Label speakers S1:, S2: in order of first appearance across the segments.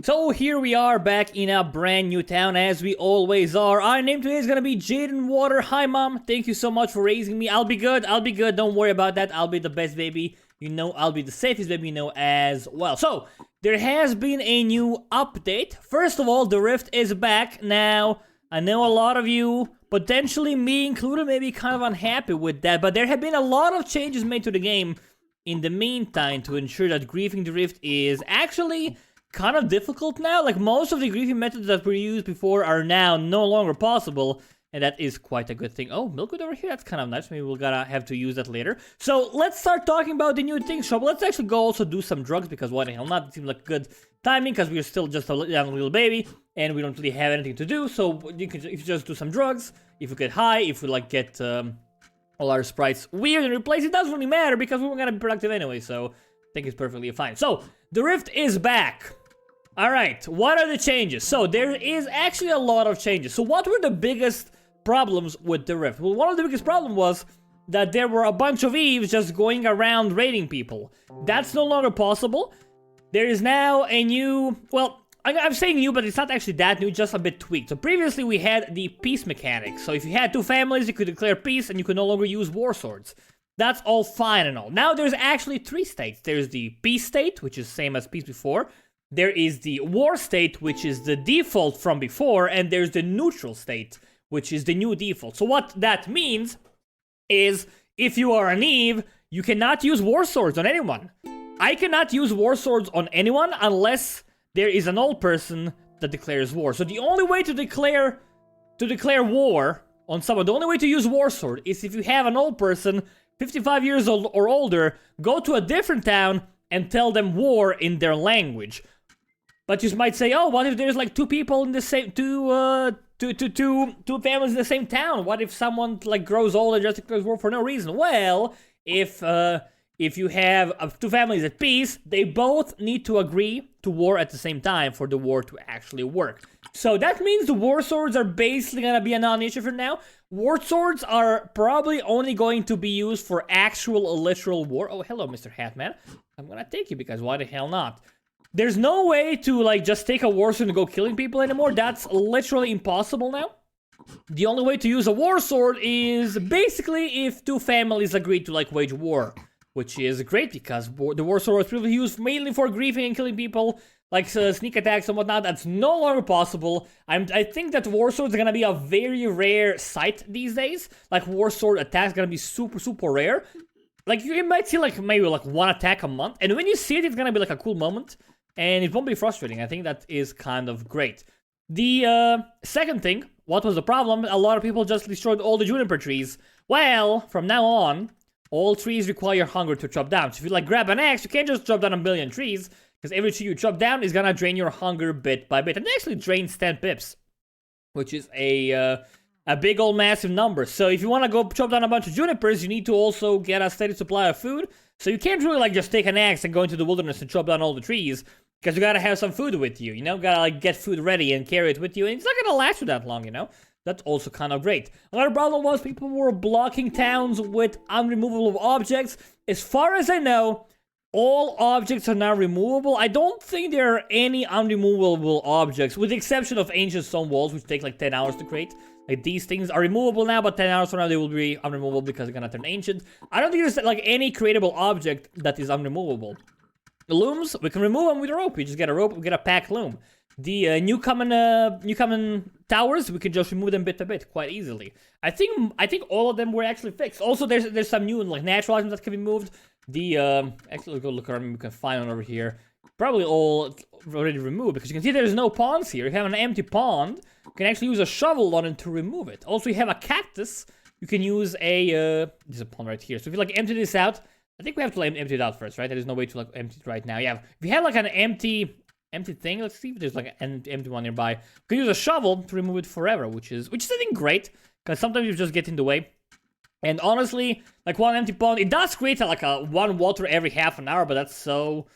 S1: So here we are back in a brand new town, as we always are. Our name today is gonna be Jaden Water. Hi mom, thank you so much for raising me. I'll be good, don't worry about that. I'll be the best baby, you know, I'll be the safest baby, you know, as well. So, there has been a new update. First of all, the Rift is back. Now, I know a lot of you, potentially me included, may be kind of unhappy with that, but there have been a lot of changes made to the game in the meantime to ensure that griefing the Rift is actually kind of difficult now. Like, most of the griefing methods that were used before are now no longer possible, and that is quite a good thing. Oh, milkwood over here, that's kind of nice. Maybe we'll gotta have to use that later. So let's start talking about the new things shop. Let's actually go also do some drugs, because why the hell not? It seems like good timing, because we're still just a young little baby and we don't really have anything to do. So you can, if you just do some drugs, if we get high, if we like get all our sprites weird and replace, it doesn't really matter because we were gonna be productive anyway. So I think it's perfectly fine. So the Rift is back. Alright, what are the changes? So there is actually a lot of changes. So what were the biggest problems with the Rift? Well, one of the biggest problems was that there were a bunch of Eves just going around raiding people. That's no longer possible. There is now a new, well, I'm saying new, but it's not actually that new, just a bit tweaked. So previously we had the peace mechanic. So if you had two families, you could declare peace and you could no longer use war swords. That's all fine and all. Now there's actually three states. There's the peace state, which is same as peace before. There is the war state, which is the default from before, and there's the neutral state, which is the new default. So what that means is, if you are an Eve, you cannot use war swords on anyone. I cannot use war swords on anyone unless there is an old person that declares war. So the only way to declare war on someone, the only way to use war sword is if you have an old person, 55 years old or older, go to a different town and tell them war in their language. But you might say, oh, what if there's like two people in the same, two families in the same town? What if someone like grows old and just declares war for no reason? Well, if you have two families at peace, they both need to agree to war at the same time for the war to actually work. So that means the war swords are basically gonna be a non-issue for now. War swords are probably only going to be used for actual literal war. Oh, hello, Mr. Hatman. I'm gonna take you because why the hell not? There's no way to like just take a war sword and go killing people anymore. That's literally impossible now. The only way to use a war sword is basically if two families agree to like wage war, which is great because the war sword was previously used mainly for griefing and killing people, like sneak attacks and whatnot. That's no longer possible. I think that war swords are gonna be a very rare sight these days. Like war sword attacks gonna be super rare. Like you might see like maybe like one attack a month, and when you see it, it's gonna be like a cool moment, and it won't be frustrating. I think that is kind of great. The second thing, what was the problem? A lot of people just destroyed all the juniper trees. Well, from now on, all trees require hunger to chop down. So if you like grab an axe, you can't just chop down a million trees, because every tree you chop down is gonna drain your hunger bit by bit. And it actually drains 10 pips, which is a big old massive number. So if you want to go chop down a bunch of junipers, you need to also get a steady supply of food. So you can't really like just take an axe and go into the wilderness and chop down all the trees, because you gotta have some food with you, you know? Gotta like get food ready and carry it with you, and it's not gonna last you that long, you know? That's also kind of great. Another problem was people were blocking towns with unremovable objects. As far as I know, all objects are now removable. I don't think there are any unremovable objects, with the exception of ancient stone walls, which take like 10 hours to create. Like, these things are removable now, but 10 hours from now they will be unremovable because they're gonna turn ancient. I don't think there's like any creatable object that is unremovable. The looms, we can remove them with a rope. We just get a rope, we get a pack loom. The new common towers, we can just remove them bit by bit quite easily. I think all of them were actually fixed. Also, there's some new like natural items that can be moved. The actually, let's go look around. We can find one over here. Probably all already removed, because you can see there's no ponds here. You have an empty pond. You can actually use a shovel on it to remove it. Also, you have a cactus. You can use a there's a pond right here. So if you like empty this out, I think we have to like, empty it out first, right? There is no way to like empty it right now. Yeah, if you have like an empty thing, let's see if there's like an empty one nearby. You can use a shovel to remove it forever, which is I think great, because sometimes you just get in the way. And honestly, like one empty pond, it does create like a one water every half an hour, but that's so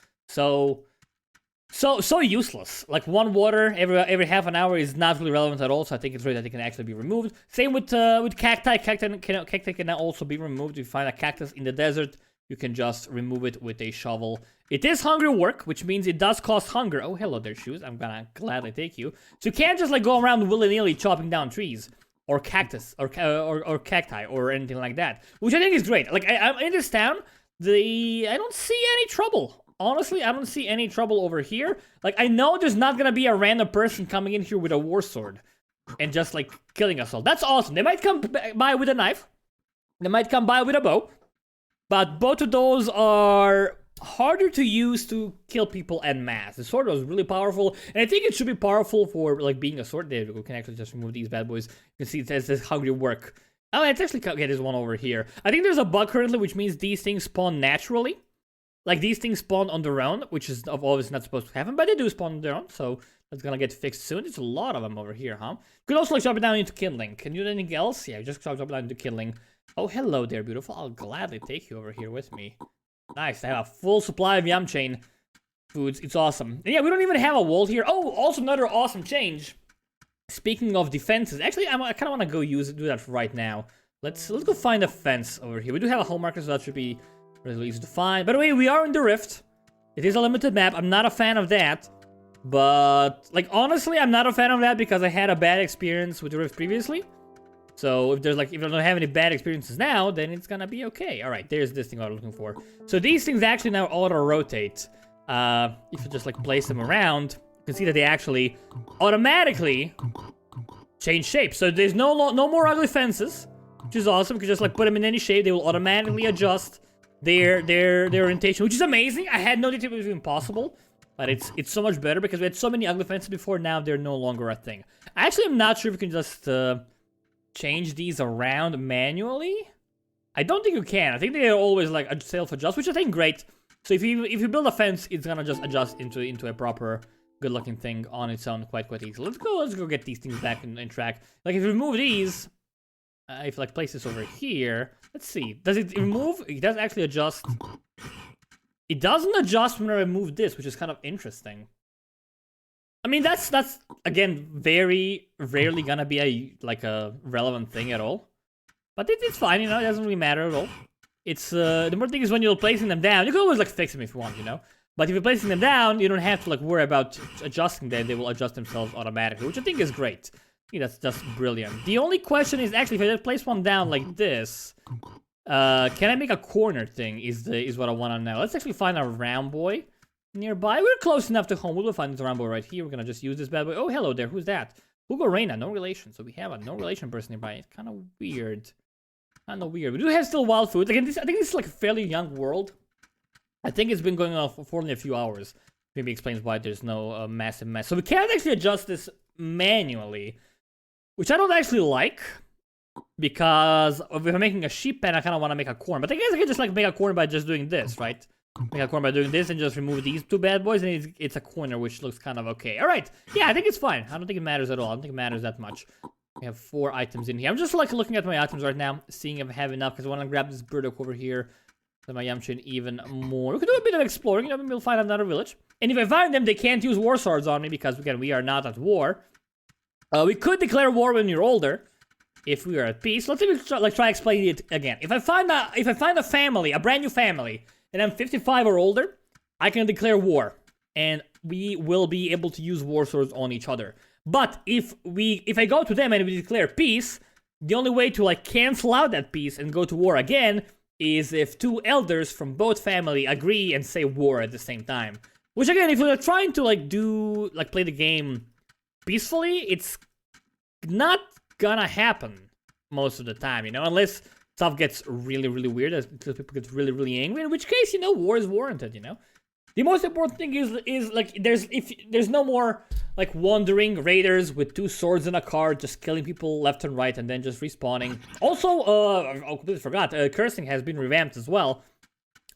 S1: useless. Like one water every half an hour is not really relevant at all. So I think it's great that it can actually be removed. Same with cacti. Cacti can now also be removed. If you find a cactus in the desert, you can just remove it with a shovel. It is hungry work, which means it does cost hunger. Oh, hello there, shoes. I'm gonna gladly take you. So you can't just like go around willy-nilly chopping down trees or cactus or cacti or anything like that, which I think is great. Like I'm in this town, I don't see any trouble. Honestly, I don't see any trouble over here. Like I know there's not gonna be a random person coming in here with a war sword and just like killing us all. That's awesome. They might come by with a knife. They might come by with a bow. But both of those are harder to use to kill people en masse. The sword was really powerful, and I think it should be powerful for like being a sword. There we can actually just remove these bad boys. You can see it says hungry work. Oh, it's actually, okay, there's one over here. I think there's a bug currently, which means these things spawn naturally. Like these things spawn on their own, which is obviously not supposed to happen, but they do spawn on their own, so that's gonna get fixed soon. There's a lot of them over here, huh? You could also like chop it down into kindling. Can you do anything else? Yeah, just chop it down into kindling. Oh, hello there, beautiful. I'll gladly take you over here with me. Nice, I have a full supply of yum chain foods. It's awesome. And yeah, we don't even have a wall here. Oh, also another awesome change. Speaking of defenses, actually, I kind of want to go do that right now. Let's go find a fence over here. We do have a hole marker, so that should be really easy to find. By the way, we are in the Rift. It is a limited map. I'm not a fan of that. But, like, honestly, I'm not a fan of that because I had a bad experience with the Rift previously. So if I don't have any bad experiences now, then it's gonna be okay. All right, there's this thing I was looking for. So these things actually now auto-rotate. If you just like place them around, you can see that they actually automatically change shape. So there's no more ugly fences, which is awesome. You can just like put them in any shape. They will automatically adjust their orientation, which is amazing. I had no idea it was even possible. But it's so much better because we had so many ugly fences before. Now they're no longer a thing. Actually, I'm not sure if you can just change these around manually. I don't think you can. I think they are always like self-adjust, which I think great. So if you build a fence, it's gonna just adjust into a proper good-looking thing on its own quite easily. Let's go get these things back in track. Like if you remove these, if like place this over here, let's see. Does it remove? It does actually adjust. It doesn't adjust when I remove this, which is kind of interesting. I mean, that's again very rarely gonna be a relevant thing at all, but it's fine, you know. It doesn't really matter at all. It's the more thing is when you're placing them down, you can always like fix them if you want, you know. But if you're placing them down, you don't have to like worry about adjusting them. They will adjust themselves automatically, which I think is great. I think that's just brilliant. The only question is actually if I just place one down like this, can I make a corner thing? Is what I want to know. Let's actually find a round boy nearby. We're close enough to home. We'll find this round boy right here. We're gonna just use this bad boy. Oh, hello there. Who's that? Hugo Reina, no relation. So we have a no relation person nearby. It's kind of weird. Kind of weird. We do have still wild food. Again, I think this is like a fairly young world. I think it's been going on for only a few hours. Maybe explains why there's no massive mess. So we can't actually adjust this manually, which I don't actually like. Because if I'm making a sheep pen, I kind of want to make a corn. But I guess I can just like make a corn by just doing this, right? Make a corner by doing this and just remove these two bad boys, and it's a corner, which looks kind of okay. All right, yeah, I think it's fine. I don't think it matters at all. I don't think it matters that much. We have 4 items in here. I'm just like looking at my items right now, seeing if I have enough, because I want to grab this burdock over here. So my yum chain even more. We could do a bit of exploring. You know, maybe we'll find another village. And if I find them, they can't use war swords on me because again, we are not at war. We could declare war when you're older, if we are at peace. Let's try explaining it again. If I find a family, a brand new family, and I'm 55 or older, I can declare war, and we will be able to use war swords on each other. But if I go to them and we declare peace, the only way to like cancel out that peace and go to war again is if 2 elders from both family agree and say war at the same time. Which again, if we're trying to play the game peacefully, it's not gonna happen most of the time, you know, unless stuff gets really weird, as people get really angry, in which case, you know, war is warranted, you know. The most important thing is like if there's no more like wandering raiders with 2 swords in a car just killing people left and right and then just respawning. Also, I completely forgot, cursing has been revamped as well.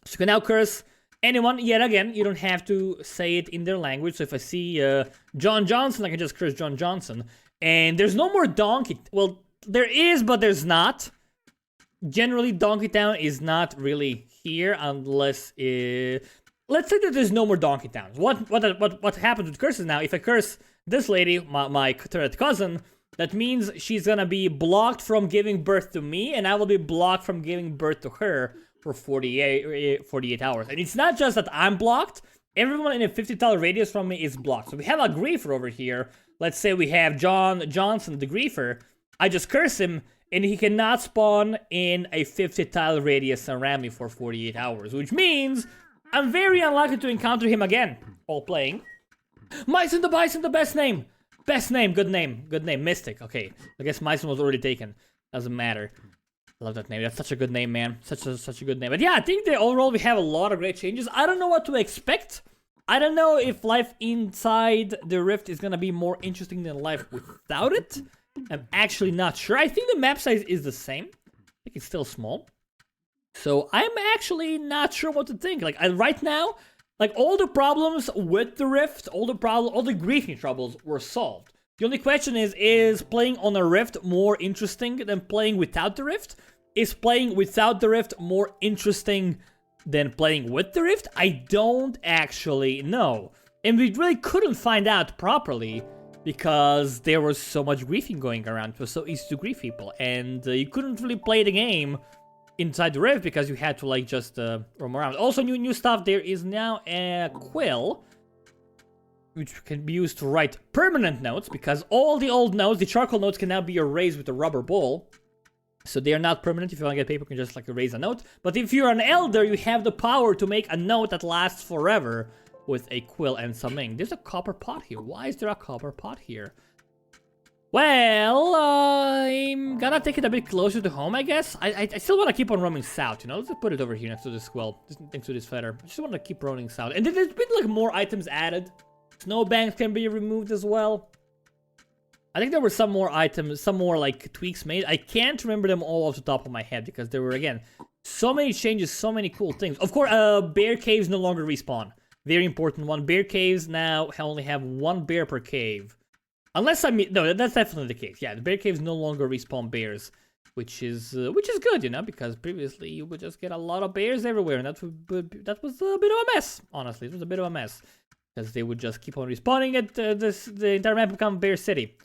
S1: So you can now curse anyone. Yet again, you don't have to say it in their language. So if I see John Johnson, I can just curse John Johnson. And there's no more donkey. Well, there is, but there's not. Generally, Donkey Town is not really here unless let's say that there's no more Donkey Towns. What happens with curses now? If I curse this lady, my third cousin, that means she's gonna be blocked from giving birth to me, and I will be blocked from giving birth to her for 48 hours. And it's not just that I'm blocked. Everyone in a 50-tile radius from me is blocked. So we have a griefer over here. Let's say we have Johnson, the griefer. I just curse him, and he cannot spawn in a 50-tile radius around me for 48 hours. Which means I'm very unlikely to encounter him again while playing. Myson the Bison, the best name. Best name, good name, good name. Mystic, okay. I guess Myson was already taken. Doesn't matter. I love that name. That's such a good name, man. Such a good name. But yeah, I think that overall we have a lot of great changes. I don't know what to expect. I don't know if life inside the Rift is gonna be more interesting than life without it. I'm actually not sure. I think the map size is the same. I think it's still small. So I'm actually not sure what to think. Like right now, like all the problems with the Rift, all the griefing troubles were solved. The only question is playing on a Rift more interesting than playing without the Rift? Is playing without the Rift more interesting than playing with the Rift? I don't actually know. And we really couldn't find out properly because there was so much griefing going around. It was so easy to grief people. And you couldn't really play the game inside the Rift because you had to like just roam around. Also new stuff, there is now a quill which can be used to write permanent notes because all the old notes, the charcoal notes, can now be erased with a rubber ball. So they are not permanent. If you want to get paper, you can just like erase a note. But if you're an elder, you have the power to make a note that lasts forever with a quill and some ink. There's a copper pot here. Why is there a copper pot here? Well, I'm gonna take it a bit closer to home, I guess. I still want to keep on roaming south, you know? Let's just put it over here next to this quill, next to this feather. I just want to keep roaming south. And there's been like more items added. Snowbanks can be removed as well. I think there were some more items, some more like tweaks made. I can't remember them all off the top of my head because there were, again, so many changes, so many cool things. Of course, bear caves no longer respawn. Very important one. Bear caves now only have one bear per cave. Unless I mean, no, that's definitely the case. Yeah, the bear caves no longer respawn bears, which is good, you know, because previously you would just get a lot of bears everywhere, and that was a bit of a mess. Honestly, it was a bit of a mess because they would just keep on respawning it. The entire map become Bear City.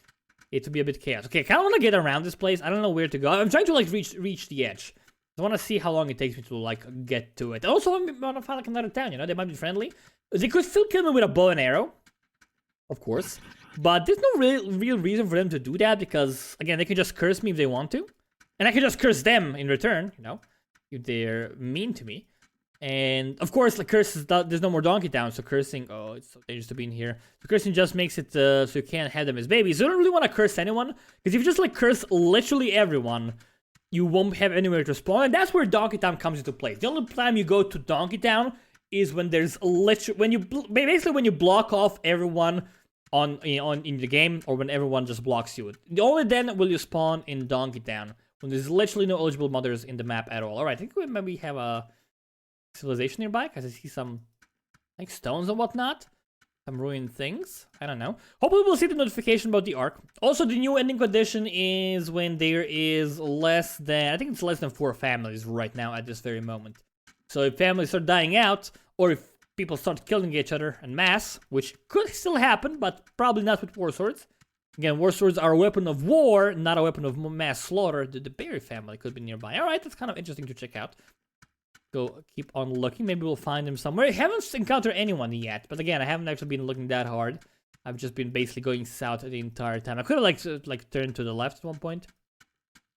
S1: It would be a bit chaos. Okay, I kind of want to get around this place. I don't know where to go. I'm trying to like reach the edge. I want to see how long it takes me to like get to it. Also, I want to find like another town. You know, they might be friendly. They could still kill me with a bow and arrow, of course. But there's no real reason for them to do that because, again, they can just curse me if they want to. And I can just curse them in return, you know, if they're mean to me. And, of course, like curses, there's no more Donkey Town, so cursing, oh, it's so dangerous to be in here. So cursing just makes it so you can't have them as babies. So you don't really want to curse anyone, because if you just, like, curse literally everyone, you won't have anywhere to spawn, and that's where Donkey Town comes into place. The only time you go to Donkey Town is when there's literally, basically when you block off everyone in the game, or when everyone just blocks you. Only then will you spawn in Donkey Town, when there's literally no eligible mothers in the map at all. Alright, I think we maybe have a civilization nearby, because I see some like stones and whatnot. Some ruined things. I don't know. Hopefully we'll see the notification about the Ark. Also, the new ending condition is when there is less than, I think it's less than 4 families right now at this very moment. So if families start dying out, or if people start killing each other en masse, which could still happen, but probably not with war swords. Again, war swords are a weapon of war, not a weapon of mass slaughter. The Berry family could be nearby. Alright, that's kind of interesting to check out. Go keep on looking. Maybe we'll find them somewhere. I haven't encountered anyone yet, but again, I haven't actually been looking that hard. I've just been basically going south the entire time. I could have like turned to the left at one point.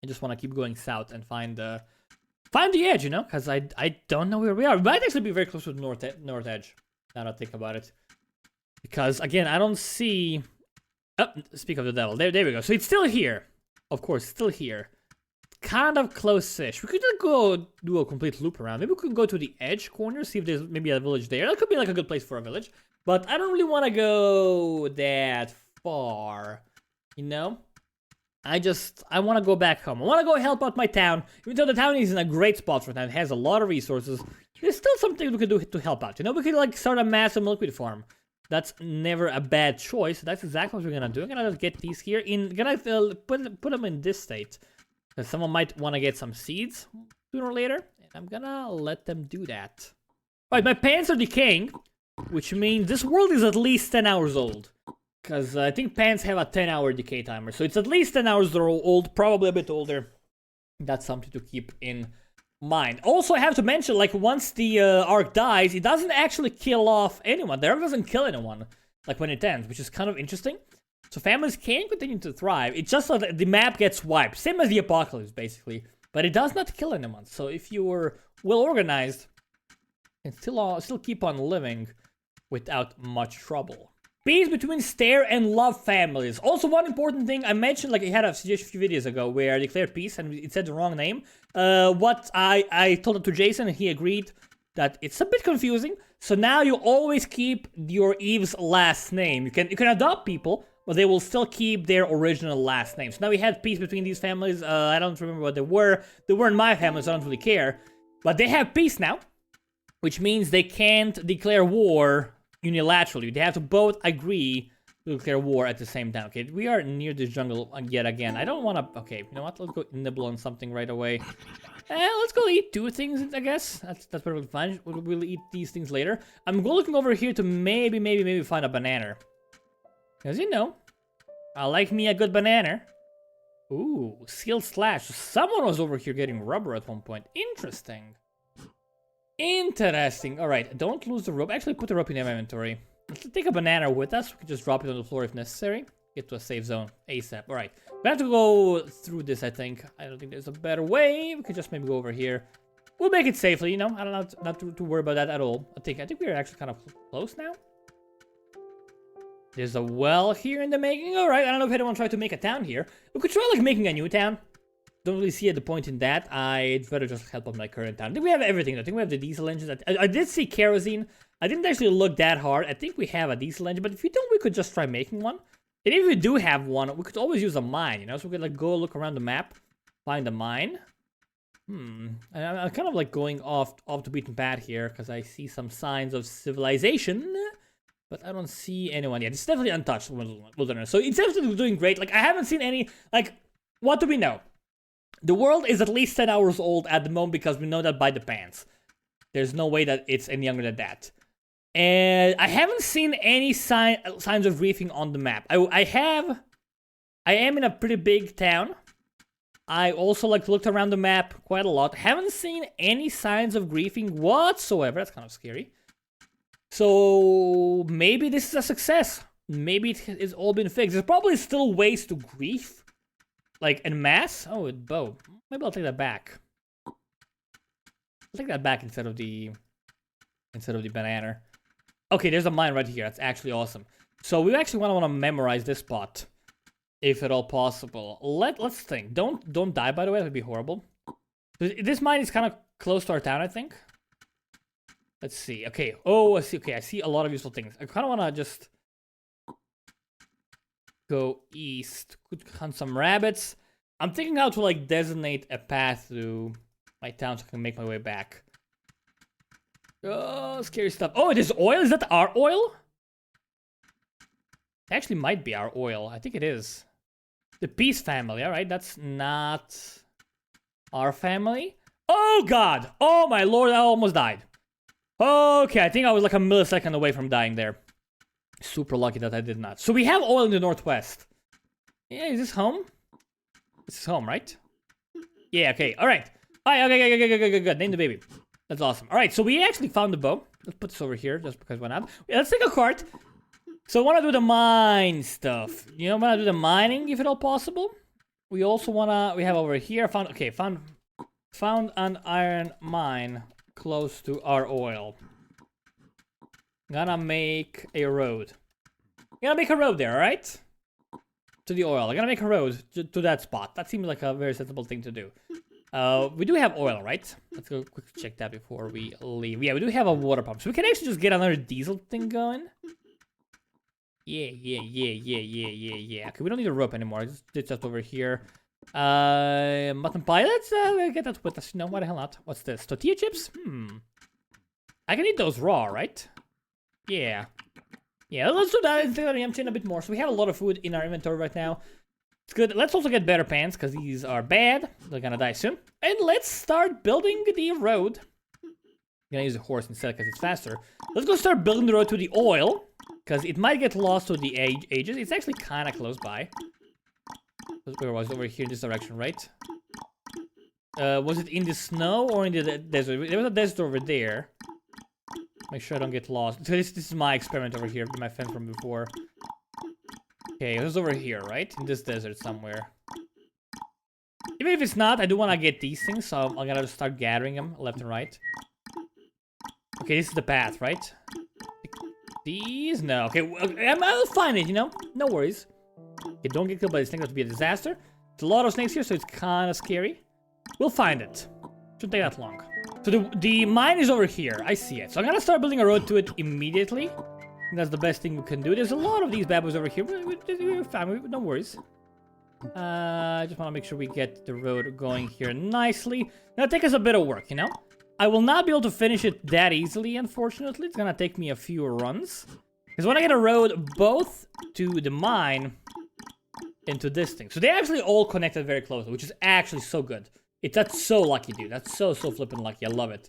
S1: I just want to keep going south and find the edge, you know, because I don't know where we are. We might actually be very close to the north edge. Now that I think about it, because again, I don't see. Oh, speak of the devil. There we go. So it's still here, of course, still here. Kind of close-ish. We could go do a complete loop around. Maybe we can go to the edge corner, see if there's maybe a village there. That could be like a good place for a village. But I don't really want to go that far, you know? I want to go back home. I want to go help out my town. Even though the town is in a great spot right now, it has a lot of resources. There's still something we could do to help out, you know? We could like start a massive milkweed farm. That's never a bad choice. That's exactly what we're gonna do. I'm gonna get these here in. Gonna put them in this state. Because someone might want to get some seeds sooner or later. And I'm gonna let them do that. Alright, my pants are decaying. Which means this world is at least 10 hours old. Because I think pants have a 10-hour decay timer. So it's at least 10 hours old, probably a bit older. That's something to keep in mind. Also, I have to mention, like, once the arc dies, it doesn't actually kill off anyone. The arc doesn't kill anyone, like, when it ends, which is kind of interesting. So families can continue to thrive. It's just that the map gets wiped. Same as the apocalypse, basically. But it does not kill anyone. So if you were well-organized, you can still keep on living without much trouble. Peace between stare and love families. Also, one important thing I mentioned, like I had a suggestion a few videos ago where I declared peace and it said the wrong name. What I told it to Jason and he agreed that it's a bit confusing. So now you always keep your Eve's last name. You can adopt people, but they will still keep their original last name. So now we had peace between these families. I don't remember what they were. They weren't my family, so I don't really care. But they have peace now, which means they can't declare war unilaterally. They have to both agree to declare war at the same time. Okay, we are near this jungle yet again. I don't want to... Okay, you know what? Let's go nibble on something right away. Let's go eat 2 things, I guess. That's perfectly fine. We'll eat these things later. I'm looking over here to maybe find a banana. Because, you know, I like me a good banana. Ooh, sealed slash. Someone was over here getting rubber at one point. Interesting. Interesting. Alright, don't lose the rope. Actually, put the rope in my inventory. Let's take a banana with us. We can just drop it on the floor if necessary. Get to a safe zone ASAP. Alright, we have to go through this, I think. I don't think there's a better way. We could just maybe go over here. We'll make it safely, you know. I don't know, not to worry about that at all. I think we're actually kind of close now. There's a well here in the making. Alright, I don't know if anyone tried to make a town here. We could try, like, making a new town. Don't really see the point in that. I'd rather just help on my current town. I think we have everything. I think we have the diesel engines. I did see kerosene. I didn't actually look that hard. I think we have a diesel engine, but if we don't, we could just try making one. And if we do have one, we could always use a mine, you know? So we could, like, go look around the map, find a mine. I'm kind of, like, going off the beaten path here, because I see some signs of civilization. But I don't see anyone yet. It's definitely untouched wilderness. So it's definitely doing great. Like, I haven't seen any... Like, what do we know? The world is at least 10 hours old at the moment because we know that by the pants. There's no way that it's any younger than that. And I haven't seen any signs of reefing on the map. I am in a pretty big town. I also looked around the map quite a lot. Haven't seen any signs of griefing whatsoever. That's kind of scary. So maybe this is a success. Maybe it's all been fixed. There's probably still ways to grief. Like, en masse? Oh, with bow. Maybe I'll take that back. I'll take that back instead of the banana. Okay, there's a mine right here. That's actually awesome. So we actually want to memorize this spot, if at all possible. Let's think. Don't die, by the way. That would be horrible. This mine is kind of close to our town, I think. Let's see. Okay. Oh, I see. Okay, I see a lot of useful things. I kind of want to just go east. Could hunt some rabbits. I'm thinking how to, like, designate a path through my town so I can make my way back. Oh, scary stuff. Oh, it is oil? Is that our oil? It actually might be our oil. I think it is. The Peace family. Alright, that's not our family. Oh, God. Oh, my lord. I almost died. Okay, I think I was like a millisecond away from dying there. Super lucky that I did not. So we have oil in the northwest. Yeah, is this home? This is home, right? Yeah, okay. Alright. Alright, okay, good. Name the baby. That's awesome. Alright, so we actually found the bow. Let's put this over here just because why not? Yeah, let's take a cart. So I want to do the mine stuff. You know, I want to do the mining if at all possible. We also want to... We have over here... Found an iron mine close to our oil. Gonna make a road. Gonna make a road there, alright? To the oil. I'm gonna make a road to that spot. That seems like a very sensible thing to do. We do have oil, right? Let's go quickly check that before we leave. Yeah, we do have a water pump. So we can actually just get another diesel thing going. Yeah. Okay, we don't need a rope anymore. It's just over here. Mutton pie. Let's get that with us. No, why the hell not? What's this? Tortilla chips? I can eat those raw, right? Yeah. Yeah, let's do that instead of emptying a bit more. So we have a lot of food in our inventory right now. It's good. Let's also get better pants, because these are bad. They're gonna die soon. And let's start building the road. I'm gonna use a horse instead, because it's faster. Let's go start building the road to the oil, because it might get lost to the ages. It's actually kind of close by. Where was it? Over here in this direction, right? Was it in the snow or in the desert? There was a desert over there. Make sure I don't get lost. So this is my experiment over here, my friend from before. Okay, it was over here, right? In this desert somewhere. Even if it's not, I do want to get these things, so I'm gonna start gathering them left and right. Okay, this is the path, right? These? No. Okay, I'll find it, you know? No worries. Okay, don't get killed by this thing. That would be a disaster. There's a lot of snakes here, so it's kind of scary. We'll find it. Shouldn't take that long. So the mine is over here. I see it. So I'm gonna start building a road to it immediately. That's the best thing we can do. There's a lot of these bad boys over here. We're fine. No worries. I just want to make sure we get the road going here nicely. That'll take us a bit of work, you know? I will not be able to finish it that easily, unfortunately. It's gonna take me a few runs. Because when I get a road both to the mine and to this thing. So they actually all connected very closely, which is actually so good. That's so lucky, dude. That's so flippin' lucky. I love it.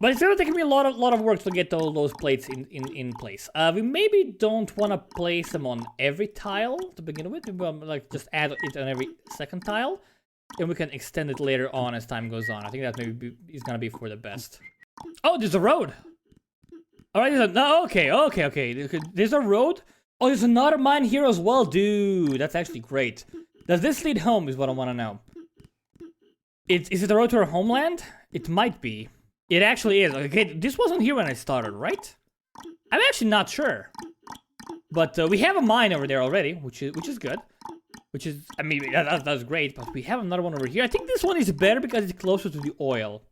S1: But it's gonna take me a lot of work to get all those plates in place. We maybe don't want to place them on every tile to begin with. Maybe like just add it on every second tile, and we can extend it later on as time goes on. I think that maybe is gonna be for the best. Oh, there's a road. All right, okay. There's a road. Oh, there's another mine here as well, dude. That's actually great. Does this lead home? Is what I want to know. Is it the road to our homeland? It might be. It actually is. Okay, this wasn't here when I started, right? I'm actually not sure. But we have a mine over there already, which is good. Which is, I mean, that's great. But we have another one over here. I think this one is better because it's closer to the oil.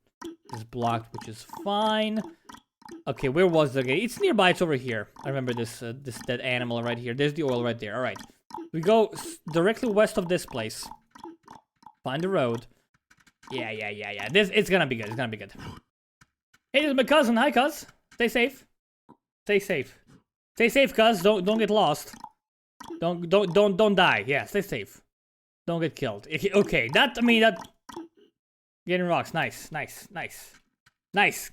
S1: It's blocked, which is fine. Okay, where was the gate? It's nearby. It's over here. I remember this dead animal right here. There's the oil right there. All right, we go directly west of this place. Find the road. Yeah. It's gonna be good. It's gonna be good. Hey, this is my cousin. Hi, cuz. Stay safe. Stay safe. Stay safe, cuz. Don't get lost. Don't die. Yeah, stay safe. Don't get killed. Okay, that getting rocks. Nice.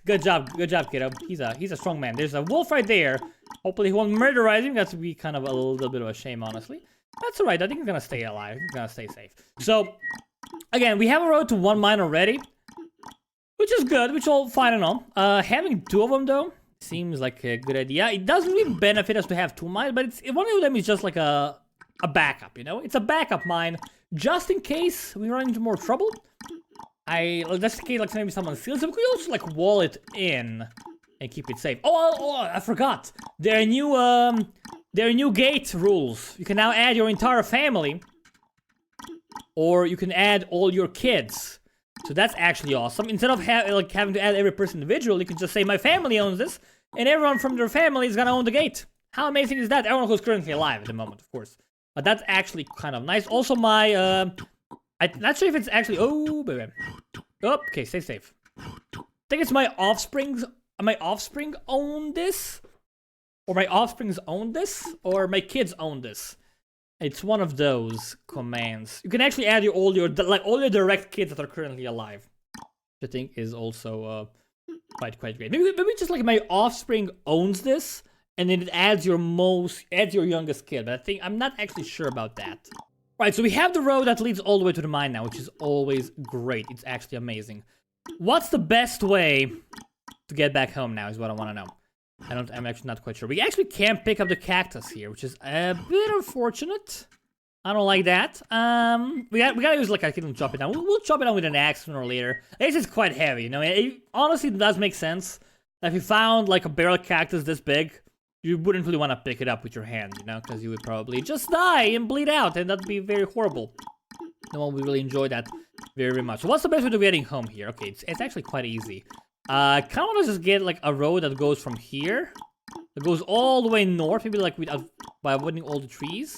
S1: Good job, kiddo. He's a strong man. There's a wolf right there. Hopefully he won't murderize him. That's be kind of a little bit of a shame, honestly. That's alright. I think he's gonna stay alive. He's gonna stay safe. So, again, we have a road to one mine already, which is good, which all fine and all. Having two of them, though, seems like a good idea. It doesn't really benefit us to have two mines, but one of them is just like a backup, you know? It's a backup mine, just in case we run into more trouble. That's the case, like maybe someone steals it. We could also, like, wall it in and keep it safe. Oh, I forgot. There are new gate rules. You can now add your entire family, or you can add all your kids. So that's actually awesome. Instead of having to add every person individually, you can just say, my family owns this, and everyone from their family is gonna own the gate. How amazing is that? Everyone who's currently alive at the moment, of course. But that's actually kind of nice. Also, I'm not sure if it's actually... Oh, baby. Oh, okay, stay safe. I think it's my offspring own this? Or my offsprings own this? Or my kids own this? It's one of those commands. You can actually add all your direct kids that are currently alive. Which I think is also quite great. Maybe just like my offspring owns this, and then it adds your youngest kid. But I'm not actually sure about that. Right, so we have the road that leads all the way to the mine now, which is always great. It's actually amazing. What's the best way to get back home now is what I want to know. I'm actually not quite sure. We actually can't pick up the cactus here, which is a bit unfortunate. I don't like that. We gotta use like I can chop it down. We'll chop it down with an axe sooner or later. This is quite heavy, you know. It honestly does make sense. If you found like a barrel cactus this big, you wouldn't really want to pick it up with your hand, you know, because you would probably just die and bleed out, and that'd be very horrible. No one would really enjoy that very much. So what's the best way to getting home here? Okay, it's actually quite easy. I kind of want to just get like a road that goes from here, that goes all the way north, maybe like by avoiding all the trees,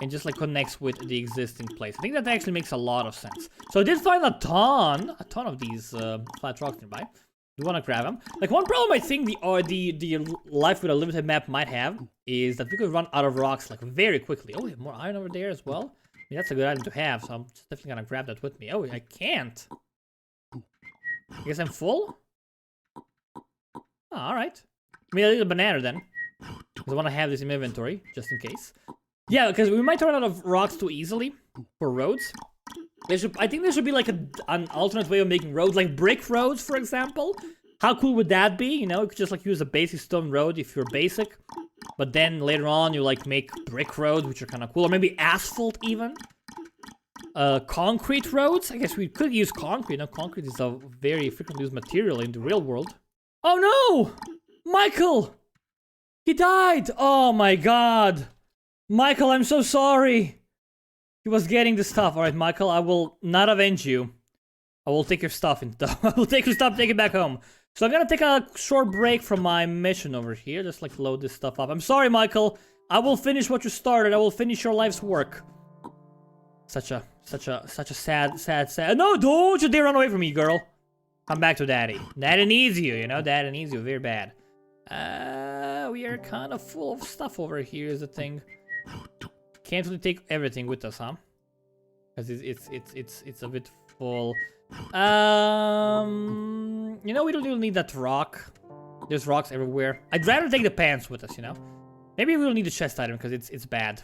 S1: and just like connects with the existing place. I think that actually makes a lot of sense. So I did find a ton of these flat rocks nearby. Do want to grab them? Like one problem I think the life with a limited map might have is that we could run out of rocks like very quickly. Oh, we have more iron over there as well. I mean, that's a good item to have, so I'm just definitely gonna grab that with me. Oh, I can't. I guess I'm full. Oh, all right. I mean, I'll eat a banana then, because I want to have this in my inventory just in case. Yeah, because we might run out of rocks too easily for roads. I think there should be like an alternate way of making roads, like brick roads, for example. How cool would that be? You know, you could just like use a basic stone road if you're basic. But then later on, you like make brick roads, which are kind of cool. Or maybe asphalt even. Concrete roads? I guess we could use concrete. Now, concrete is a very frequently used material in the real world. Oh no! Michael! He died! Oh my god! Michael, I'm so sorry! He was getting the stuff. Alright, Michael, I will not avenge you. I will take your stuff I will take your stuff, take it back home. So I'm gonna take a short break from my mission over here. Just like load this stuff up. I'm sorry, Michael. I will finish what you started. I will finish your life's work. Such a sad. No, don't you dare run away from me, girl. Come back to daddy. Daddy needs you, you know? Daddy needs you very bad. We are kind of full of stuff over here is the thing. Can't really take everything with us, huh? Because it's a bit full. You know, we don't really need that rock. There's rocks everywhere. I'd rather take the pants with us, you know? Maybe we don't need the chest item because it's bad.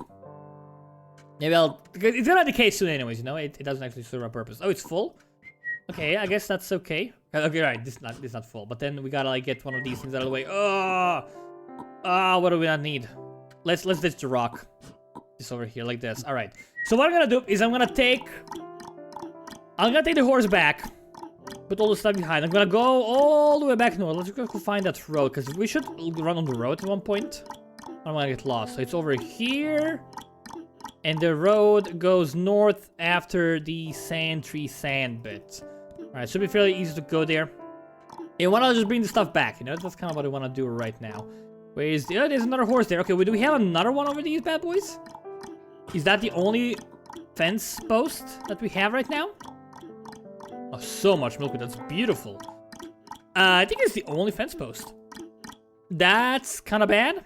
S1: Maybe because it's gonna decay soon anyways, you know? It doesn't actually serve a purpose. Oh, it's full? Okay, I guess that's okay. Okay, right, this is not full. But then we gotta like get one of these things out of the way. What do we not need? Let's ditch the rock. This over here, like this. Alright. So what I'm gonna do is I'm gonna take the horse back. Put all the stuff behind. I'm gonna go all the way back north. Let's go find that road, because we should run on the road at one point. I don't wanna get lost. So it's over here. And the road goes north after the sand tree sand bit. Alright, should be fairly easy to go there. And why not just bring the stuff back, you know? That's kind of what I want to do right now. Where is the... Oh, there's another horse there. Okay, do we have another one over these bad boys? Is that the only fence post that we have right now? Oh, so much milk. That's beautiful. I think it's the only fence post. That's kind of bad. Do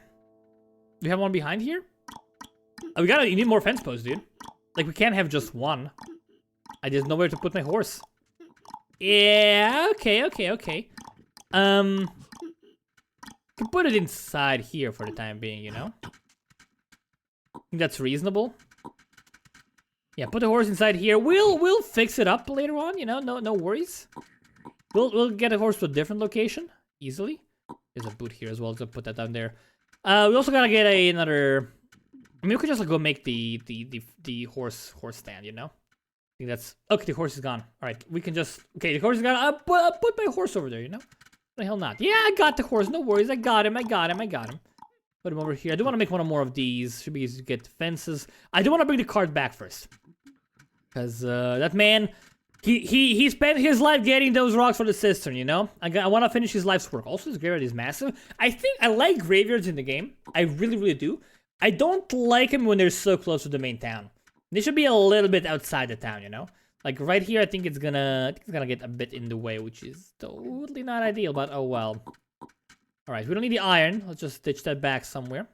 S1: we have one behind here? Oh, you need more fence posts, dude. Like, we can't have just one. There's nowhere to put my horse. Yeah, okay. Can put it inside here for the time being, you know? I think that's reasonable. Yeah, put the horse inside here. We'll fix it up later on, you know? No worries. We'll get a horse to a different location easily. There's a boot here as well, so put that down there. We also gotta get another. I mean, we could just like, go make the horse stand, you know? I think that's okay. The horse is gone. All right, we can just the horse is gone. I'll put my horse over there, you know? Why the hell not? Yeah, I got the horse. No worries. I got him. Put him over here. I do want to make one more of these. Should be easy to get fences. I do want to bring the cart back first, because that man, he spent his life getting those rocks for the cistern. You know, I want to finish his life's work. Also, this graveyard is massive. I think I like graveyards in the game. I really do. I don't like them when they're so close to the main town. They should be a little bit outside the town. You know. Like right here, I think it's gonna get a bit in the way, which is totally not ideal, but oh well. Alright, we don't need the iron. Let's just stitch that back somewhere.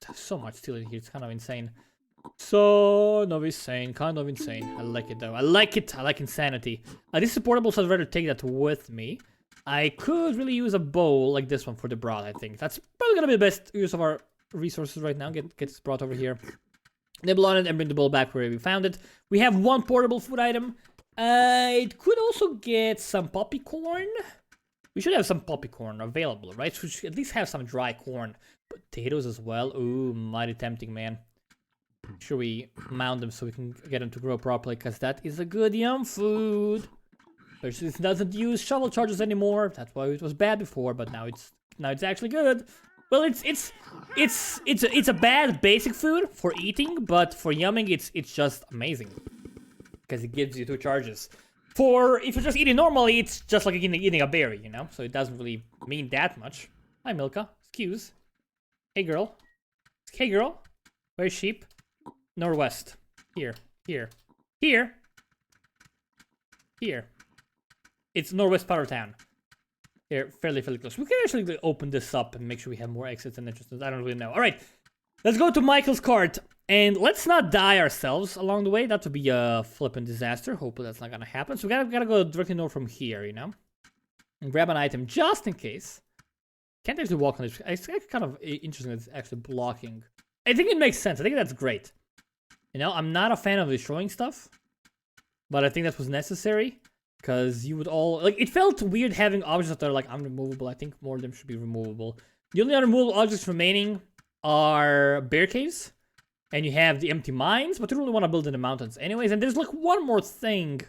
S1: There's so much steel in here, it's kind of insane. Kind of insane. I like it though. I like insanity. This is portable, so I'd rather take that with me. I could really use a bowl like this one for the broth, I think. That's probably gonna be the best use of our resources right now. Get this broth over here. Nibble on it and bring the bowl back where we found it. We have one portable food item. It could also get some poppy corn. We should have some poppy corn available, right? So we should at least have some dry corn. Potatoes as well. Ooh, mighty tempting, man. Make sure we mount them so we can get them to grow properly, because that is a good yum food. It doesn't use shovel charges anymore. That's why it was bad before, but now it's actually good. Well, it's a bad basic food for eating, but for yumming, it's just amazing, because it gives you 2 charges. For if you're just eating normally, it's just like eating a berry, you know. So it doesn't really mean that much. Hi, Milka. Excuse. Hey, girl. Where's sheep? Northwest. Here. It's northwest part of town. They're fairly close. We can actually open this up and make sure we have more exits and entrances. I don't really know. All right, let's go to Michael's cart. And let's not die ourselves along the way. That would be a flippin' disaster. Hopefully that's not gonna happen. So we gotta go directly north from here, you know? And grab an item just in case. Can't actually walk on this. It's kind of interesting that it's actually blocking. I think it makes sense. I think that's great. You know, I'm not a fan of destroying stuff. but I think that was necessary. Because you would all... Like, it felt weird having objects that are, like, unremovable. I think more of them should be removable. The only unremovable objects remaining are bear caves. And you have the empty mines, but you don't really want to build in the mountains anyways. And there's, like, one more thing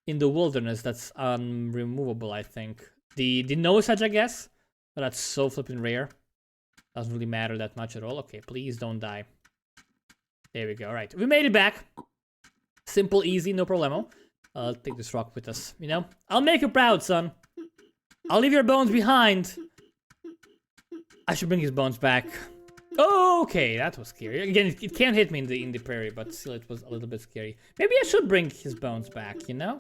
S1: in the wilderness that's unremovable, I think. The nose edge, I guess. But that's so flipping rare. Doesn't really matter that much at all. Okay, please don't die. There we go. All right, we made it back. Simple, easy, no problemo. I'll take this rock with us, you know? I'll make you proud, son. I'll leave your bones behind. I should bring his bones back. Okay, that was scary. Again, it can't hit me in the prairie, but still it was a little bit scary. Maybe I should bring his bones back, you know?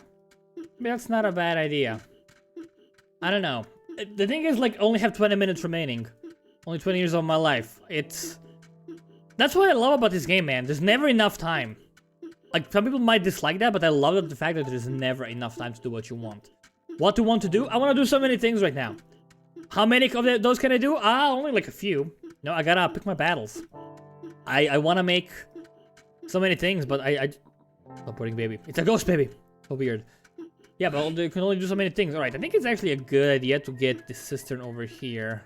S1: Maybe that's not a bad idea. I don't know. The thing is, like, I only have 20 minutes remaining. Only 20 years of my life. That's what I love about this game, man. There's never enough time. Like, some people might dislike that, but I love the fact that there's never enough time to do what you want. What do you want to do? I want to do so many things right now. How many of those can I do? Only like a few. No, I gotta pick my battles. I want to make so many things, but Teleporting baby. It's a ghost baby. So weird. Yeah, but you can only do so many things. Alright, I think it's actually a good idea to get the cistern over here.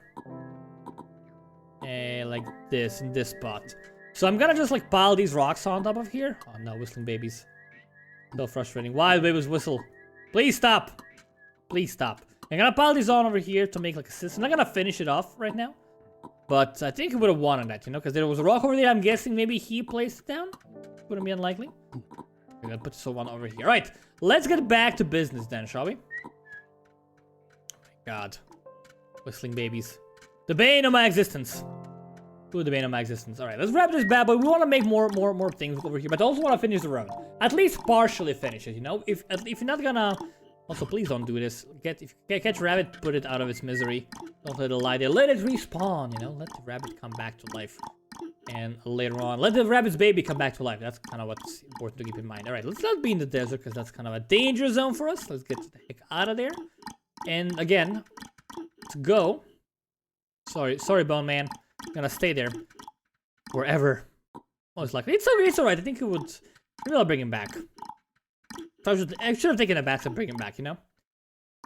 S1: Like this, in this spot. So I'm gonna just like pile these rocks on top of here. Oh no, whistling babies. So frustrating. Why babies whistle? Please stop. Please stop. I'm gonna pile these on over here to make like a cistern. I'm not gonna finish it off right now. But I think he would have wanted that, you know, because there was a rock over there. I'm guessing maybe he placed it down. Wouldn't be unlikely. We're gonna put this one over here. Alright, let's get back to business then, shall we? Oh my god. Whistling babies. The bane of my existence. Ooh, the bane of my existence. Alright, let's wrap this bad boy. We want to make more things over here, but I also want to finish the road. At least partially finish it, you know? If you're not gonna... Also, please don't do this. If you catch a rabbit, put it out of its misery. Don't let it lie there. Let it respawn, you know? Let the rabbit come back to life. And later on, let the rabbit's baby come back to life. That's kind of what's important to keep in mind. Alright, let's not be in the desert, because that's kind of a danger zone for us. Let's get the heck out of there. And again, let's go. Sorry, Bone Man. I'm gonna stay there. Forever. Most likely. It's alright. I think it would... Maybe I'll bring him back. I should have taken a bath and bring him back, you know?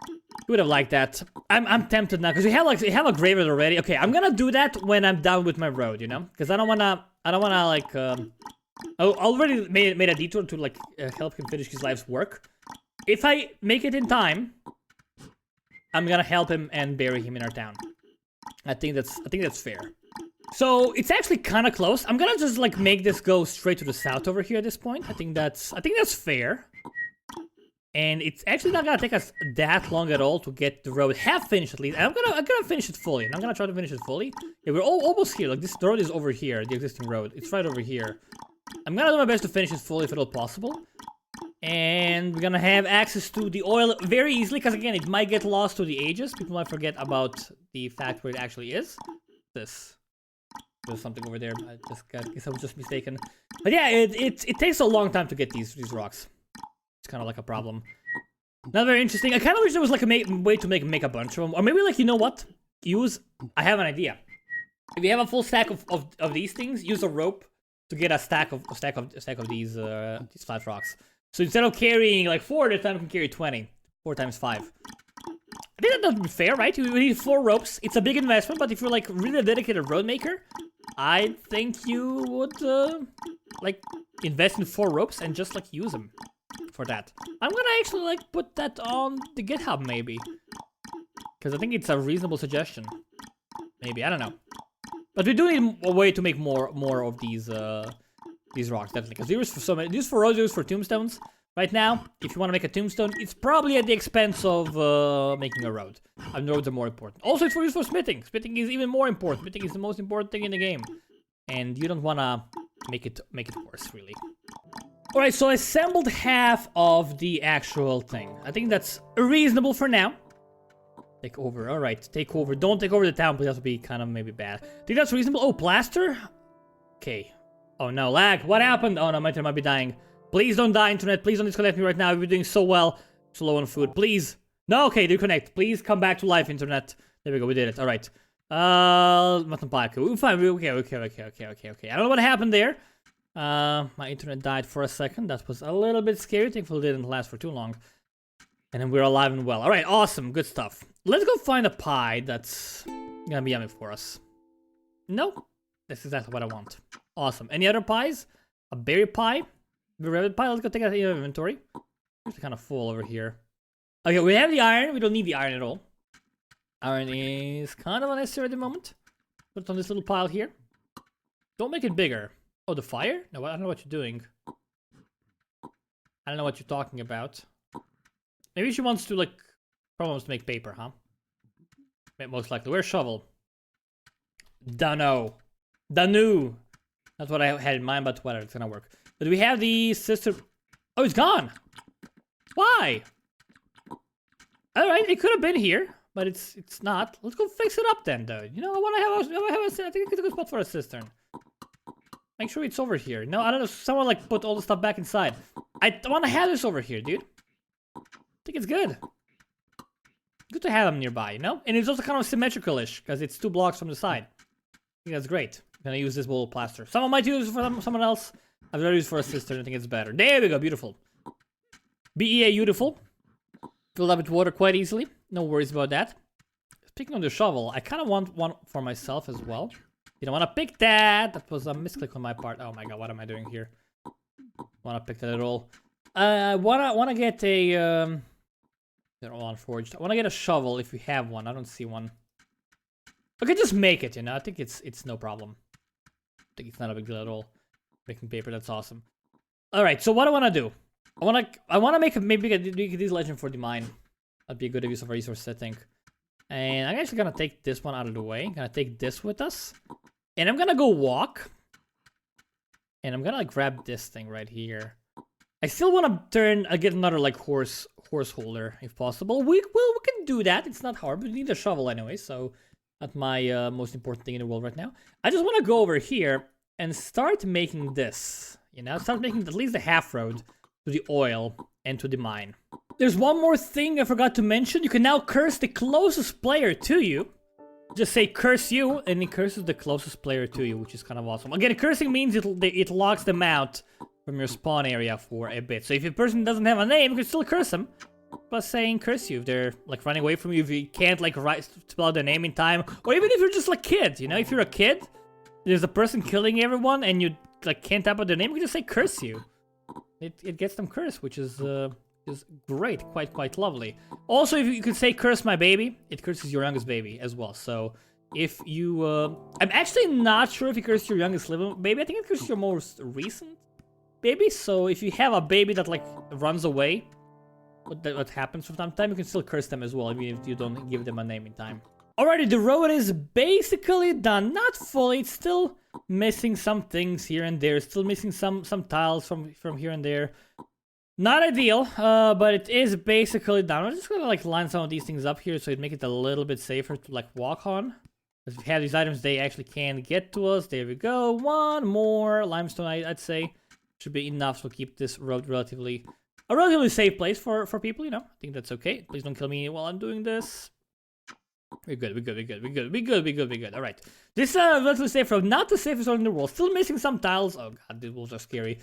S1: You would have liked that. I'm tempted now, because we have a graveyard already. Okay, I'm gonna do that when I'm done with my road, you know? Because I don't wanna like, I already made a detour to like help him finish his life's work. If I make it in time, I'm gonna help him and bury him in our town. I think that's fair. So it's actually kind of close. I'm gonna just like make this go straight to the south over here at this point. I think that's fair. And it's actually not gonna take us that long at all to get the road half finished at least. And I'm gonna finish it fully. And I'm gonna try to finish it fully. Yeah, we're almost here. Like the road is over here, the existing road. It's right over here. I'm gonna do my best to finish it fully if at all possible. And we're gonna have access to the oil very easily, because again, it might get lost to the ages. People might forget about the fact where it actually is. There's something over there. I guess I was just mistaken. But yeah, it takes a long time to get these rocks. It's kind of like a problem. Not very interesting. I kind of wish there was like a way to make a bunch of them, or maybe like, you know what? I have an idea. If you have a full stack of these things, use a rope to get a stack of these flat rocks. So instead of carrying like 4 at a time, you can carry 20. 4 times 5. I think that would be fair, right? You need 4 ropes. It's a big investment, but if you're like really a dedicated road maker, I think you would like invest in 4 ropes and just like use them for that. I'm gonna actually like put that on the GitHub maybe, because I think it's a reasonable suggestion. Maybe, I don't know. But we do need a way to make more of these rocks, definitely. Because these for roads, these for tombstones. Right now, if you want to make a tombstone, it's probably at the expense of making a road. And roads are more important. Also, it's used for smithing. Smithing is even more important. Smithing is the most important thing in the game. And you don't want to make it worse, really. Alright, so I assembled half of the actual thing. I think that's reasonable for now. Take over. Alright, take over. Don't take over the town, please. That would be kind of maybe bad. I think that's reasonable. Oh, plaster? Okay. Oh no, lag. What happened? Oh no, my internet might be dying. Please don't die, internet. Please don't disconnect me right now. We're doing so well. So low on food. Please. No, okay, disconnect. Please come back to life, internet. There we go. We did it. Alright. Mutton pie. We're fine. Okay. I don't know what happened there. My internet died for a second. That was a little bit scary. Thankfully, it didn't last for too long. And then we're alive and well. All right, awesome. Good stuff. Let's go find a pie that's gonna be yummy for us. Nope. This is exactly what I want. Awesome. Any other pies? A berry pie? The rabbit pie? Let's go take that in inventory. It's kind of full over here. Okay, we have the iron. We don't need the iron at all. Iron is kind of unnecessary at the moment. Put it on this little pile here. Don't make it bigger. Oh, the fire? No, I don't know what you're doing. I don't know what you're talking about. Maybe she wants to, like, probably wants to make paper, huh? Most likely. Where's shovel? Dunno. Danu. That's what I had in mind, but whatever, it's gonna work. But we have the sister. Oh, it's gone. Why? All right, it could have been here, but it's not. Let's go fix it up then, though. You know, I think it's a good spot for a cistern. Make sure it's over here. No, I don't know. Someone like put all the stuff back inside. I want to have this over here, dude. I think it's good. Good to have them nearby, you know? And it's also kind of symmetrical-ish, because it's 2 blocks from the side. I think that's great. I'm gonna use this wall of plaster. Someone might use it for someone else. I've already used it for a cistern. I think it's better. There we go. Beautiful. BEA beautiful. Filled up with water quite easily. No worries about that. Speaking of the shovel, I kind of want one for myself as well. You don't want to pick that. That was a misclick on my part. Oh my god, what am I doing here? Want to pick that at all? I wanna get a they're all unforged. I want to get a shovel if we have one. I don't see one. Okay, just make it. You know, I think it's no problem. I think it's not a big deal at all. Making paper, that's awesome. All right, so what I want to do? I want to make maybe these legend for the mine. That'd be a good use of our resources, I think. And I'm actually gonna take this one out of the way. I'm gonna take this with us, and I'm gonna go walk. And I'm gonna grab this thing right here. I still want to get another like horse holder if possible. We can do that. It's not hard, but we need a shovel anyway. So that's my most important thing in the world right now. I just want to go over here and start making this. You know, start making at least the half road to the oil and to the mine. There's one more thing I forgot to mention. You can now curse the closest player to you. Just say curse you, and it curses the closest player to you, which is kind of awesome. Again, cursing means it locks them out from your spawn area for a bit. So if a person doesn't have a name, you can still curse them. By saying curse you if they're like running away from you, if you can't like spell their name in time, or even if you're just like kid, you know, if you're a kid, there's a person killing everyone and you like can't type out their name, you can just say curse you. It gets them cursed, which is great, quite lovely. Also, if you could say curse my baby, it curses your youngest baby as well. So if you, I'm actually not sure if you curse your youngest living baby. I think it curses your most recent baby. So if you have a baby that like runs away, what happens from time to time, you can still curse them as well, even if you don't give them a name in time. Alrighty, the road is basically done. Not fully, it's still missing some things here and there. Still missing some tiles from here and there. Not ideal, but it is basically done. I'm just gonna like line some of these things up here so it make it a little bit safer to like walk on. As we have these items, they actually can get to us. There we go. One more limestone, I'd say, should be enough to keep this road a relatively safe place for people, you know. I think that's okay. Please don't kill me while I'm doing this. We're good. All right. This relatively safe road, not the safest road in the world. Still missing some tiles. Oh god, these wolves are scary.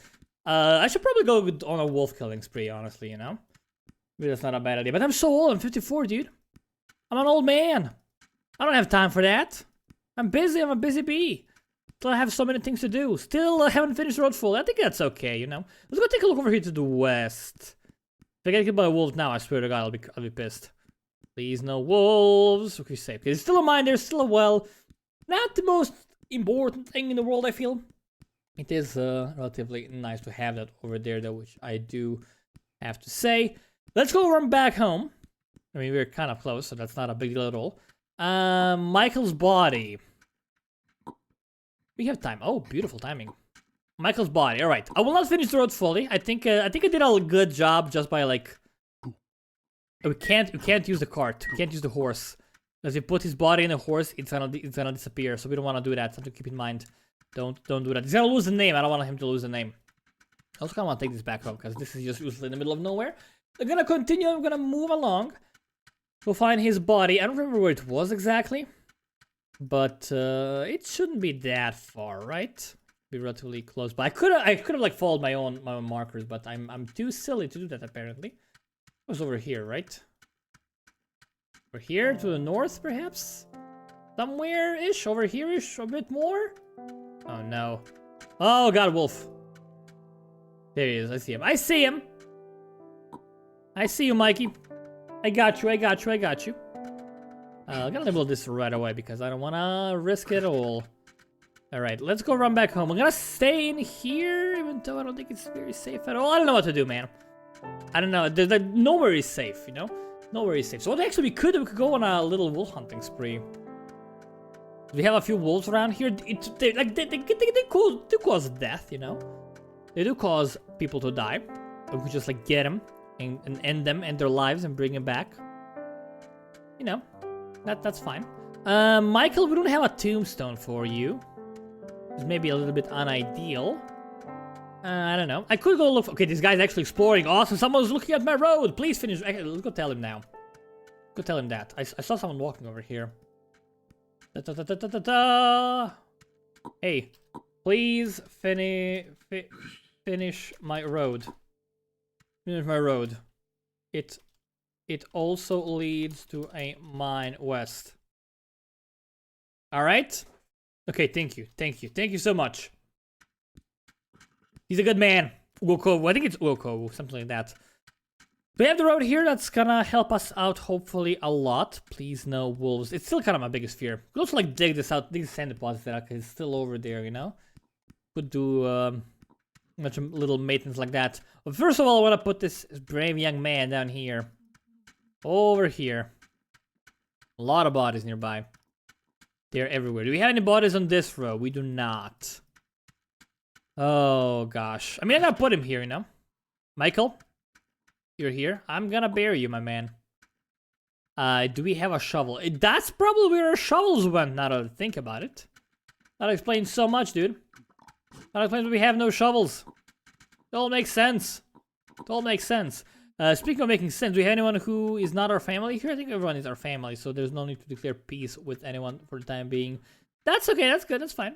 S1: I should probably go on a wolf killing spree, honestly, you know. Maybe that's not a bad idea. But I'm so old. I'm 54, dude. I'm an old man. I don't have time for that. I'm busy. I'm a busy bee. Still have so many things to do. Still haven't finished the road full. I think that's okay, you know. Let's go take a look over here to the west. If I get killed by a wolf now, I swear to God, I'll be pissed. Please, no wolves. Okay, safe. There's still a mine. There's still a well. Not the most important thing in the world, I feel. It is relatively nice to have that over there, though, which I do have to say. Let's go run back home. I mean, we're kind of close, so that's not a big deal at all. Michael's body. We have time. Oh, beautiful timing. Michael's body. All right. I will not finish the road fully. I think I did a good job just by like. We can't use the cart. We can't use the horse. Because if you put his body in a horse, it's gonna disappear. So we don't want to do that. Something to keep in mind. Don't do that. He's gonna lose the name. I don't want him to lose the name. I also kind of want to take this back home because this is just useless in the middle of nowhere. I'm gonna continue. I'm gonna move along. We'll find his body. I don't remember where it was exactly. But it shouldn't be that far, right? be relatively close. But I could have like followed my own markers, but I'm too silly to do that apparently. It was over here, right? Over here to the north, perhaps? Somewhere-ish, over here-ish, a bit more? Oh no. Oh god, wolf. There he is, I see him. I see him! I see you, Mikey. I got you, I got you, I got you. I'm gonna label this right away because I don't wanna risk it all. Alright, let's go run back home. I'm gonna stay in here, even though I don't think it's very safe at all. I don't know what to do, man. I don't know. Nowhere is safe, you know? Nowhere is safe. So what actually we could go on a little wolf hunting spree. We have a few wolves around here. They cause death, you know? They do cause people to die. We could just like get them and end them and their lives and bring them back. You know, that's fine. Michael, we don't have a tombstone for you. It's maybe a little bit unideal. I don't know. I could go look. Okay, this guy's actually exploring. Awesome. Someone's looking at my road. Please finish. Let's go tell him now. Go tell him that. I saw someone walking over here. Hey, please finish my road. Finish my road. It also leads to a mine west. All right. Okay. Thank you. Thank you. Thank you so much. He's a good man. Woko. I think it's Woko, something like that. We have the road here that's gonna help us out, hopefully, a lot. Please, no wolves. It's still kind of my biggest fear. Could also, like, dig this out. These sand deposits that are still over there, you know? Could do much little maintenance like that. But first of all, I want to put this brave young man down here. Over here. A lot of bodies nearby. They're everywhere. Do we have any bodies on this row? We do not. Oh, gosh. I mean, I'm gonna put him here, you know? Michael? You're here? I'm gonna bury you, my man. Do we have a shovel? That's probably where our shovels went, now that I think about it. That explains so much, dude. That explains we have no shovels. It all makes sense. It all makes sense. Speaking of making sense, do we have anyone who is not our family here? I think everyone is our family, so there's no need to declare peace with anyone for the time being. That's okay, that's good, that's fine.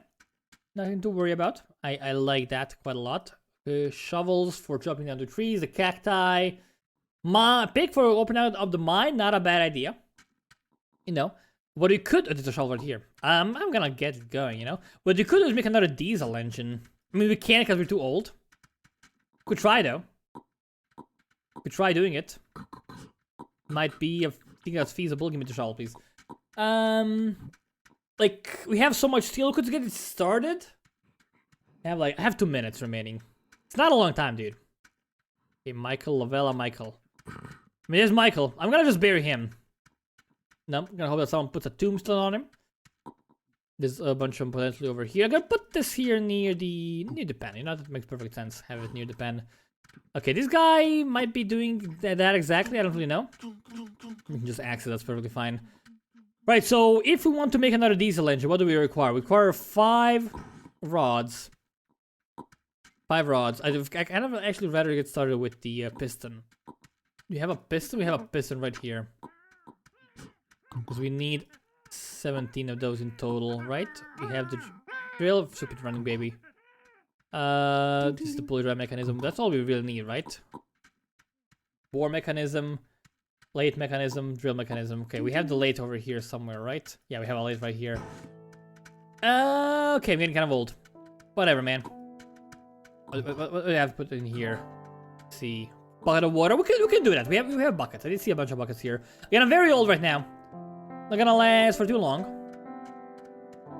S1: Nothing to worry about. I like that quite a lot. Shovels for chopping down the trees, the cacti. Pick for opening out of the mine, not a bad idea. You know, what we could... Oh, there's a shovel right here. I'm gonna get it going, you know. What we could do is make another diesel engine. I mean, we can't because we're too old. Could try, though. Could try doing it. Might be, I think that's feasible. Give me the shovel, please. Like, we have so much steel. Could get it started. I have 2 minutes remaining. It's not a long time, dude. Okay, Michael, Lavella, Michael. I mean, there's Michael. I'm gonna just bury him. No, I'm gonna hope that someone puts a tombstone on him. There's a bunch of them potentially over here. I'm gonna put this here near the pen. You know, that makes perfect sense. Have it near the pen. Okay, this guy might be doing that exactly. I don't really know. We can just axe it. That's perfectly fine. Right, so if we want to make another diesel engine, what do we require? We require 5 rods. 5 rods. I kind of actually rather get started with the piston. Do we have a piston? We have a piston right here. Because we need 17 of those in total, right? We have the drill. Stupid running baby. This is the pulley drive mechanism. That's all we really need, right? Bore mechanism, lathe mechanism, drill mechanism. Okay, we have the lathe over here somewhere, right? Yeah, we have a lathe right here. Okay, I'm getting kind of old. Whatever, man. What do we have to put in here? Let's see. Bucket of water. We can do that. We have buckets. I did see a bunch of buckets here. Again, I'm very old right now. Not gonna last for too long.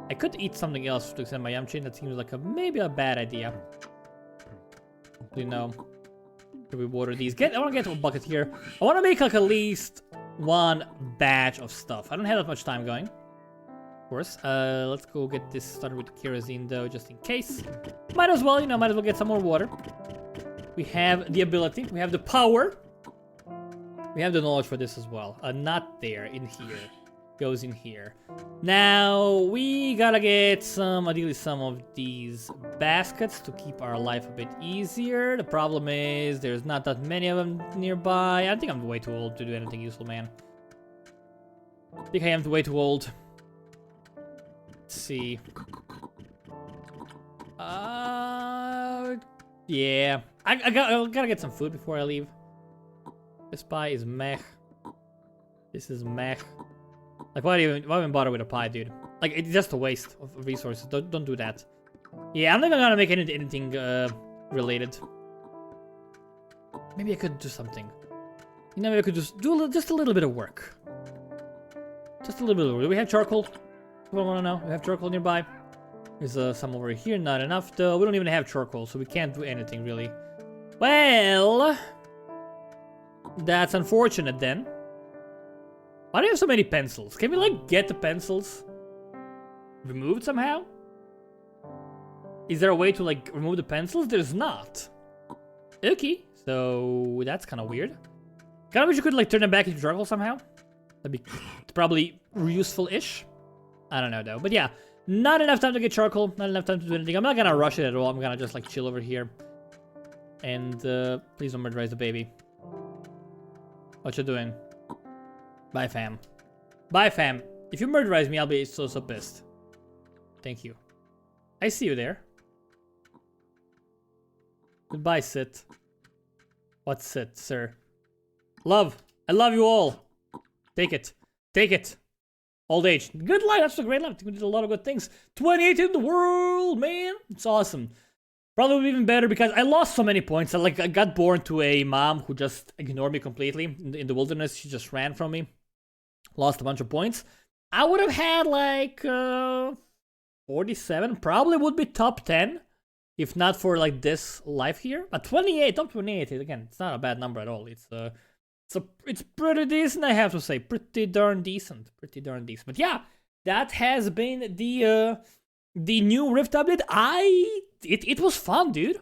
S1: I could eat something else to extend my yum chain. That seems like maybe a bad idea. You know. Should we water these? I want to get a bucket here. I want to make like at least 1 batch of stuff. I don't have that much time going. Of course. Let's go get this started with kerosene though, just in case. Might as well, you know, might as well get some more water. We have the ability. We have the power. We have the knowledge for this as well. Not there, in here. Goes in here. Now, we gotta get ideally some of these baskets to keep our life a bit easier. The problem is, there's not that many of them nearby. I think I'm way too old to do anything useful, man. I think I am way too old. Let's see. Yeah. I gotta get some food before I leave. This pie is meh. This is meh. Like, why even bother with a pie, dude? Like, it's just a waste of resources. Don't do that. Yeah, I'm not gonna make anything related. Maybe I could do something. You know, maybe I could just do just a little bit of work. Just a little bit of work. Do we have charcoal? I want to know. We have charcoal nearby. There's some over here. Not enough, though. We don't even have charcoal, so we can't do anything, really. Well... that's unfortunate, then. Why do you have so many pencils? Can we, like, get the pencils removed somehow? Is there a way to, like, remove the pencils? There's not. Okay, so that's kind of weird. Kind of wish you could, like, turn them back into charcoal somehow. That'd be probably useful-ish. I don't know, though. But yeah, not enough time to get charcoal. Not enough time to do anything. I'm not gonna rush it at all. I'm gonna just, like, chill over here. And, please don't murderize the baby. What you doing? Bye, fam. Bye, fam. If you murderize me, I'll be so pissed. Thank you. I see you there. Goodbye, Sit. What's Sit, sir? Love. I love you all. Take it. Take it. Old age. Good life. That's a great life. We did a lot of good things. 28 in the world, man. It's awesome. Probably would be even better because I lost so many points. I got born to a mom who just ignored me completely in the wilderness. She just ran from me. Lost a bunch of points. I would have had like 47. Probably would be top 10 if not for like this life here. But 28, top 28. Again, it's not a bad number at all. It's pretty decent, I have to say. Pretty darn decent. Pretty darn decent. But yeah, that has been the new Rift update. It was fun, dude.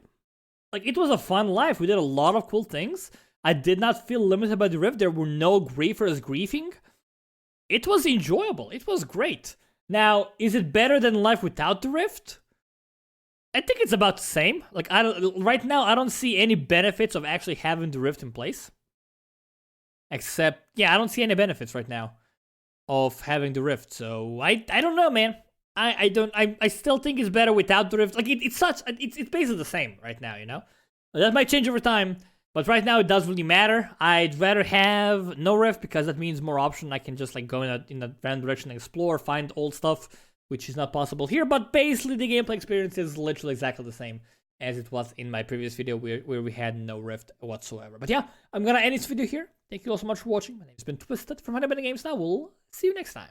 S1: Like, it was a fun life. We did a lot of cool things. I did not feel limited by the Rift. There were no griefers griefing. It was enjoyable. It was great. Now, is it better than life without the Rift? I think it's about the same. Like, right now, I don't see any benefits of actually having the Rift in place. Except, yeah, I don't see any benefits right now of having the Rift. So, I don't know, man. I still think it's better without the Rift. Like, it's basically the same right now, you know? That might change over time, but right now it doesn't really matter. I'd rather have no Rift because that means more option. I can just, like, go in a random direction and explore, find old stuff, which is not possible here. But basically, the gameplay experience is literally exactly the same as it was in my previous video where we had no Rift whatsoever. But yeah, I'm gonna end this video here. Thank you all so much for watching. My name's been Twisted from HoneyBunnyGames. Now we'll see you next time.